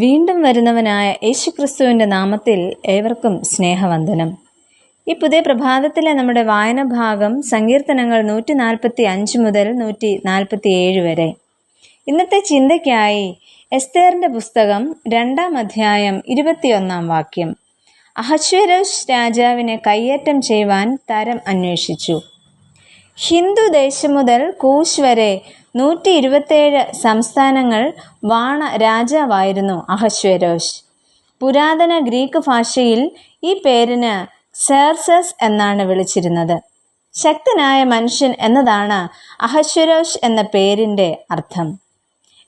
വീണ്ടും വരുന്നവനായ യേശുക്രിസ്തുവിൻ്റെ നാമത്തിൽ ഏവർക്കും സ്നേഹവന്ദനം. ഈ പുതിയ പ്രഭാതത്തിലെ നമ്മുടെ വായന ഭാഗം സങ്കീർത്തനങ്ങൾ 145 മുതൽ 147 വരെ. ഇന്നത്തെ ചിന്തയ്ക്കായി എസ്തേറിൻ്റെ പുസ്തകം 2-ാം അധ്യായം 21-ാം വാക്യം. അഹശ്വേരോശ് രാജാവിനെ കയ്യേറ്റം ചെയ്യുവാൻ തരം അന്വേഷിച്ചു. ഹിന്ദു ദേശം മുതൽ കൂശ് വരെ 127 സംസ്ഥാനങ്ങൾ വാണ രാജാവായിരുന്നു അഹശ്വേരോശ്. പുരാതന ഗ്രീക്ക് ഭാഷയിൽ ഈ പേരിന് സെർസസ് എന്നാണ് വിളിച്ചിരുന്നത്. ശക്തനായ മനുഷ്യൻ എന്നതാണ് അഹശ്വേരോശ് എന്ന പേരിൻ്റെ അർത്ഥം.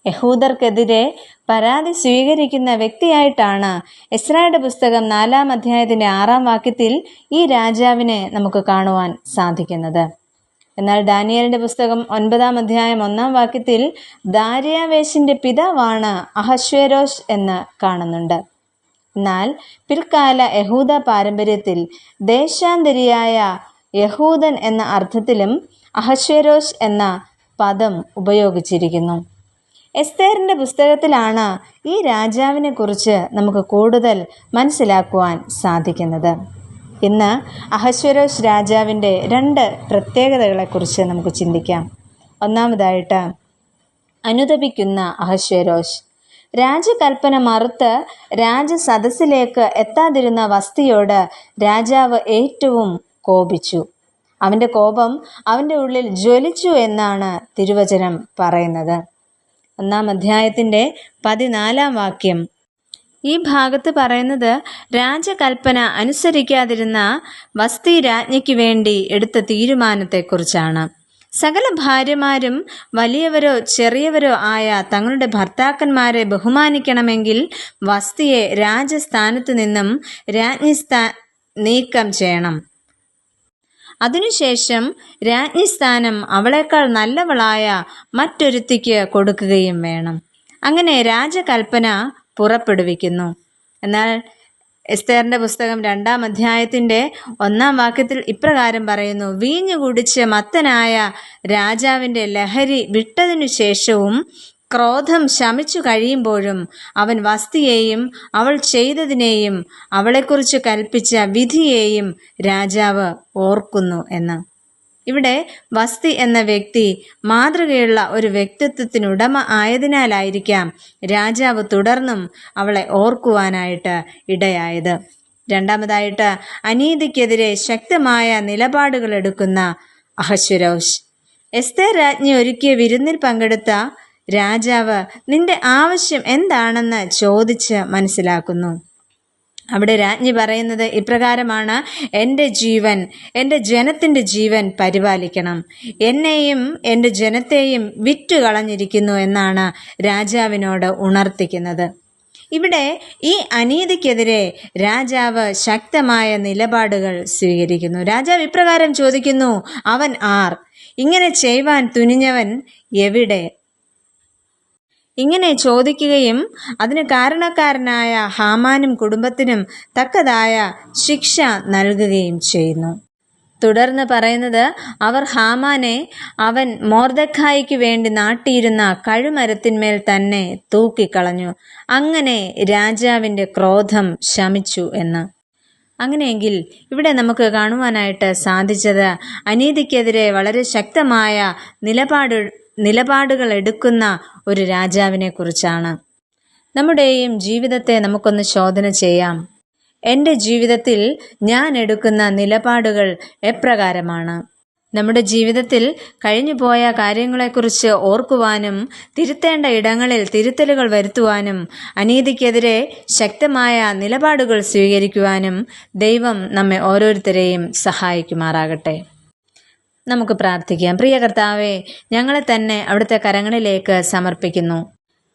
യഹൂദർക്കെതിരെ പരാതി സ്വീകരിക്കുന്ന വ്യക്തിയായിട്ടാണ് എസ്രായുടെ പുസ്തകം 4-ാം അധ്യായത്തിൻ്റെ 6-ാം വാക്യത്തിൽ ഈ രാജാവിനെ നമുക്ക് കാണുവാൻ സാധിക്കുന്നത്. എന്നാൽ ദാനിയേലിൻ്റെ പുസ്തകം 9-ാം അധ്യായം 1-ാം വാക്യത്തിൽ ദാര്യാവേശിൻ്റെ പിതാവാണ് അഹശ്വേരോശ് എന്ന് കാണുന്നുണ്ട്. എന്നാൽ പിൽക്കാല യഹൂദ പാരമ്പര്യത്തിൽ ദേശാന്തരിയായ യഹൂദൻ എന്ന അർത്ഥത്തിലും അഹശ്വേരോശ് എന്ന പദം ഉപയോഗിച്ചിരിക്കുന്നു. എസ്തേറിൻ്റെ പുസ്തകത്തിലാണ് ഈ രാജാവിനെ കുറിച്ച് നമുക്ക് കൂടുതൽ മനസ്സിലാക്കുവാൻ സാധിക്കുന്നത്. ഇന്ന് അഹശ്വേരോശ് രാജാവിൻ്റെ 2 പ്രത്യേകതകളെക്കുറിച്ച് നമുക്ക് ചിന്തിക്കാം. ഒന്നാമതായിട്ട്, അനുതപിക്കുന്ന അഹശ്വേരോശ്. രാജകൽപ്പന മറുത്ത് രാജസദസ്സിലേക്ക് എത്താതിരുന്ന വസ്തിയോട് രാജാവ് ഏറ്റവും കോപിച്ചു. അവൻ്റെ കോപം അവൻ്റെ ഉള്ളിൽ ജ്വലിച്ചു എന്നാണ് തിരുവചനം പറയുന്നത്. 1-ാം അധ്യായത്തിൻ്റെ 14-ാം വാക്യം. ഈ ഭാഗത്ത് പറയുന്നത് രാജകൽപ്പന അനുസരിക്കാതിരുന്ന വസ്തി രാജ്ഞിക്ക് വേണ്ടി എടുത്ത തീരുമാനത്തെക്കുറിച്ചാണ്. സകല ഭാര്യമാരും വലിയവരോ ചെറിയവരോ ആയ തങ്ങളുടെ ഭർത്താക്കന്മാരെ ബഹുമാനിക്കണമെങ്കിൽ വസ്തിയെ രാജസ്ഥാനത്ത് നിന്നും രാജ്ഞി നീക്കം ചെയ്യണം. അതിനുശേഷം രാജ്ഞിസ്ഥാനം അവളേക്കാൾ നല്ലവളായ മറ്റൊരുത്തിക്ക് കൊടുക്കുകയും വേണം. അങ്ങനെ രാജകൽപ്പന പുറപ്പെടുവിക്കുന്നു. എന്നാൽ എസ്തേറിൻ്റെ പുസ്തകം 2-ാം അധ്യായത്തിൻ്റെ 1-ാം വാക്യത്തിൽ ഇപ്രകാരം പറയുന്നു: വീഞ്ഞു കുടിച്ച് മത്തനായ രാജാവിൻ്റെ ലഹരി വിട്ടതിനു ശേഷവും ക്രോധം ശമിച്ചു കഴിയുമ്പോഴും അവൻ വസ്തിയെയും അവൾ ചെയ്തതിനെയും അവളെക്കുറിച്ച് കൽപ്പിച്ച വിധിയെയും രാജാവ് ഓർക്കുന്നു എന്ന്. ഇവിടെ വസ്തി എന്ന വ്യക്തി മാതൃകയുള്ള ഒരു വ്യക്തിത്വത്തിനുടമ ആയതിനാലായിരിക്കാം രാജാവ് തുടർന്നും അവളെ ഓർക്കുവാനായിട്ട് ഇടയായത്. രണ്ടാമതായിട്ട്, അനീതിക്കെതിരെ ശക്തമായ നിലപാടുകൾ എടുക്കുന്ന അഹശ്വേരോശ്. എസ്തേർ രാജ്ഞി ഒരുക്കിയ വിരുന്നിൽ പങ്കെടുത്ത രാജാവ് നിന്റെ ആവശ്യം എന്താണെന്ന് ചോദിച്ച് മനസ്സിലാക്കുന്നു. അവിടെ രാജ്ഞി പറയുന്നത് ഇപ്രകാരമാണ്: എൻ്റെ ജീവൻ, എൻ്റെ ജനത്തിൻ്റെ ജീവൻ പരിപാലിക്കണം. എന്നെയും എൻ്റെ ജനത്തെയും വിറ്റുകളഞ്ഞിരിക്കുന്നു എന്നാണ് രാജാവിനോട് ഉണർത്തിക്കുന്നത്. ഇവിടെ ഈ അനീതിക്കെതിരെ രാജാവ് ശക്തമായ നിലപാടുകൾ സ്വീകരിക്കുന്നു. രാജാവ് ഇപ്രകാരം ചോദിക്കുന്നു: അവൻ ആർ? ഇങ്ങനെ ചെയ്യുവാൻ തുനിഞ്ഞവൻ എവിടെ? ഇങ്ങനെ ചോദിക്കുകയും അതിന് കാരണക്കാരനായ ഹാമാനും കുടുംബത്തിനും തക്കതായ ശിക്ഷ നൽകുകയും ചെയ്യുന്നു. തുടർന്ന് പറയുന്നത്, അവർ ഹാമാനെ അവൻ മൊർദെഖായിക്ക് വേണ്ടി നാട്ടിയിരുന്ന കഴുമരത്തിന്മേൽ തന്നെ തൂക്കിക്കളഞ്ഞു. അങ്ങനെ രാജാവിൻ്റെ ക്രോധം ശമിച്ചു എന്ന്. അങ്ങനെയെങ്കിൽ ഇവിടെ നമുക്ക് കാണുവാനായിട്ട് സാധിച്ചത് അനീതിക്കെതിരെ വളരെ ശക്തമായ നിലപാടുകൾ എടുക്കുന്ന ഒരു രാജാവിനെ കുറിച്ചാണ്. നമ്മുടെയും ജീവിതത്തെ നമുക്കൊന്ന് ശോധന ചെയ്യാം. എൻ്റെ ജീവിതത്തിൽ ഞാൻ എടുക്കുന്ന നിലപാടുകൾ എപ്രകാരമാണ്? നമ്മുടെ ജീവിതത്തിൽ കഴിഞ്ഞുപോയ കാര്യങ്ങളെക്കുറിച്ച് ഓർക്കുവാനും തിരുത്തേണ്ട ഇടങ്ങളിൽ തിരുത്തലുകൾ വരുത്തുവാനും അനീതിക്കെതിരെ ശക്തമായ നിലപാടുകൾ സ്വീകരിക്കുവാനും ദൈവം നമ്മെ ഓരോരുത്തരെയും സഹായിക്കുമാറാകട്ടെ. നമുക്ക് പ്രാർത്ഥിക്കാം. പ്രിയ കർത്താവേ, ഞങ്ങളെ തന്നെ അവിടുത്തെ കരങ്ങളിലേക്ക് സമർപ്പിക്കുന്നു.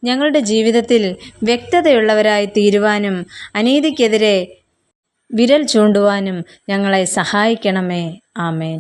ഞങ്ങളുടെ ജീവിതത്തിൽ വ്യക്തതയുള്ളവരായി തീരുവാനും അനീതിക്കെതിരെ വിരൽ ചൂണ്ടുവാനും ഞങ്ങളെ സഹായിക്കണമേ. ആമേൻ.